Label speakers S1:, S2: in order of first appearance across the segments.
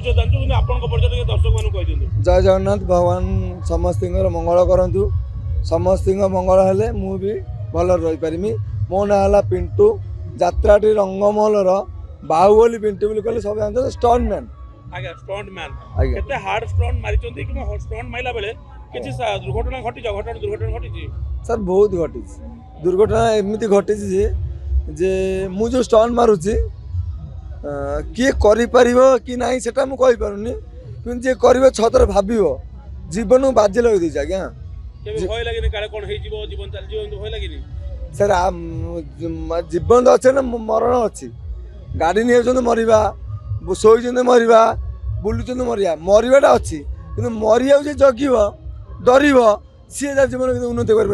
S1: परिचय जानछु कि आपन परिचय के दर्शक मानु कहि दियंतु।
S2: जय जगन्नाथ भगवान समस्तिंगर मंगल करंतु समस्तिंग मंगल हेले मु भी भल रही पारिमी। मो ना हला पिंटू यात्राटी रंगमहलर बाहुबली पिंटू बोली कहले सब जानते स्टंट मैन।
S1: आगे स्टंट मैन
S2: आज्ञा
S1: केते हार्ड स्टंट मारिचंती कि स्टंट माइला बेले किछि दुर्घटना घटी दुर्घटना घटी
S2: सर बहुत घटी दुर्घटना एमती घटी जे मु जो स्टंट मारुची किए कि ना सेटा मु कहि पारुनी किंतु जे करिवो छतर भाबिवो जीवन बाजी लगे देछ आज्ञा
S1: केबे भय लागेनी काले कोन हेइ जीवो जीवन चल जीवन तो भय लागेनी
S2: सर जीवन तो अच्छे ना मरण अच्छी गाड़ी नहीं होते मरवा शोचते मरवा बुलुचंद मरिया मरवाटा अच्छी कि मरिया जग डर सी जीवन उन्नति कर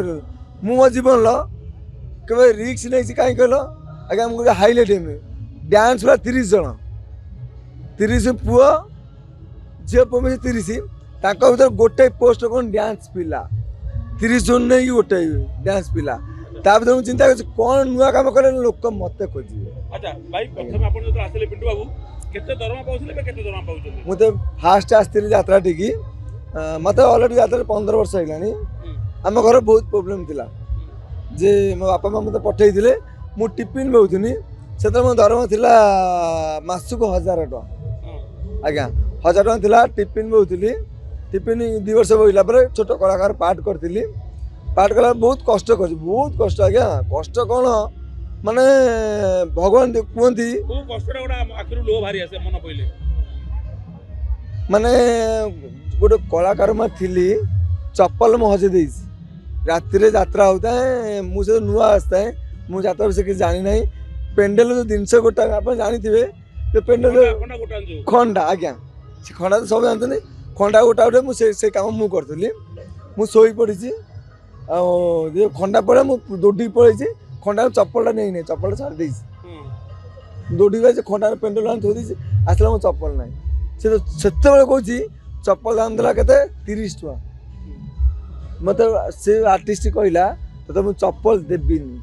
S2: मो जीवन के रिक्स नहीं कहीं कहल आगे आम हाईलाइट एम डांस पूरा 30 जन 30 पुओ झील पुओ मिसे 30 भर गोटे पोस्ट कौन डांस पिला 30 जन नहीं गोटे डांस पिला तापर मुझे चिंता कर कौन नुआ काम कले लोक मत खोजे।
S1: अच्छा भाई प्रथम आपण जो आसले पिंटू बाबू केते दरमा पाउछले बे केते दरमा पाउछले
S2: मुते फास्ट आस्थिली यात्रा टिकी मते ऑलरेडी यात्रा 15 वर्ष हेलानी आम घर बहुत प्रॉब्लम थिला जे मो बापा मां मते पठेई दिले मु टिफिन बेउथुनी सेते मो दरमा थिला मासुको 1000 टका आज्ञा 1000 टका थिला टिफिन बेउथुली टिफिन 2 वर्ष बइला पर छोट कलाकार पार्ट करथिली पाठ कला बहुत कष्ट आज्ञा कष्ट कौन माने भगवान कहती
S1: आखिर लो भारी आसे मन पइले
S2: माने गोटे कलाकार में थी चप्पल मु हजे दे राति यात्रा होता है मुझे नुआ आसता है मुझे यात्रा विषय किसी जानी ना पेंडेल जो जिनस गोटा आप जानते जो पेंडेल खंडा आज्ञा से खंडा तो सब जानते खंडा गोटा गोटे मुझे काम मुझे करी मुई पड़ी खंडा पड़े मुझे दौड़ी पड़े खंडा चप्पलटा नहीं चप्पल छाड़ दे दौड़ी खंडा पेंडल आनी थोड़ी आसला मो चप्पल ना से कौन चप्पल दाम देला के 30 टका मत से आर्टिस्ट कहला तो मुझे चप्पल देवीनि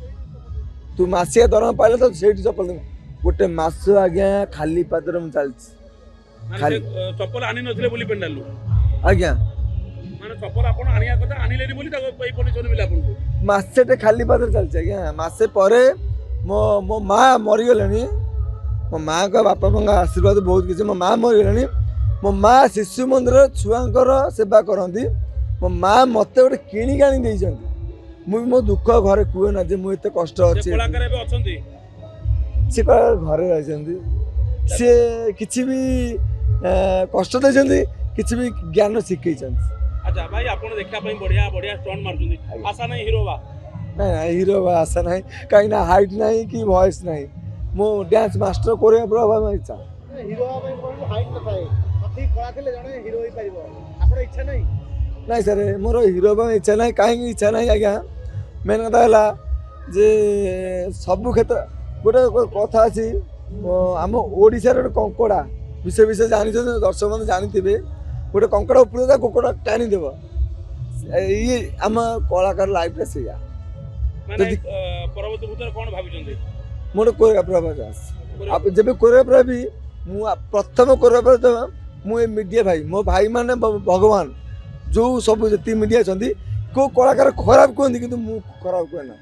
S2: तू मसिया दरमा पाइले तो से चप्पल दे गोटे मास आज्ञा खाली पादर मुझे चलती
S1: चप्पल आनी नथिले बोली पेंडल
S2: आज्ञा
S1: माने चप्पल आपण आनिया कथा आनिलेनी बोली ताको पई परमिशन मिला आपन को
S2: मासेटे खाली पादर चलছে आज्ञा मासे परे मो माँ मरीगले मो माँ का बापा माँ आशीर्वाद बहुत किसी मो माँ मरीगले मो माँ शिशु मंदिर छुआंकर सेवा करती मो माँ मत गोटे किणिक आनी मुझे मो दुख घरे कहे ना मुझे एत कष्ट अच्छे सी घरे रही सी किसी भी कष्ट देते किसी भी ज्ञान शिखई।
S1: अच्छा भाई आपण देखा पई बढ़िया बढ़िया स्टंट मारजुंदी आशा नहीं हीरो बा
S2: नहीं हीरो बा आशा नहीं कहीं ना हाइट नहीं कि वॉइस नहीं मो डांस मास्टर कोरियोग्राफर में इच्छा
S3: हीरो बा कोन हाइट न थाए अति कला केले जणे हीरो होई परिबो आपण इच्छा नहीं
S2: नहीं सर मोर हीरो बा इच्छा नहीं कहीं इच्छा नहीं आज्ञा मेन कथा हला जे सब क्षेत्र गोटे कथा अछि आम ओडिसा रे कंकड़ा विषय विषय जानि दर्शक मन जानिथिबे गोटे कंकड़ा ऊपर कुकुड़ा टाणी देव ये आम कलाकार लाइफ से
S1: परवर्ती भूतर कौन भाभी
S2: मोटे कोरियोग्राफर आप जब कोरियोग्राफर भी प्रथम कोरियोग्राफर मुझे मीडिया भाई मो भाई माने भगवान जो सब जी मीडिया को कलाकार खराब कहते कि खराब कहे ना।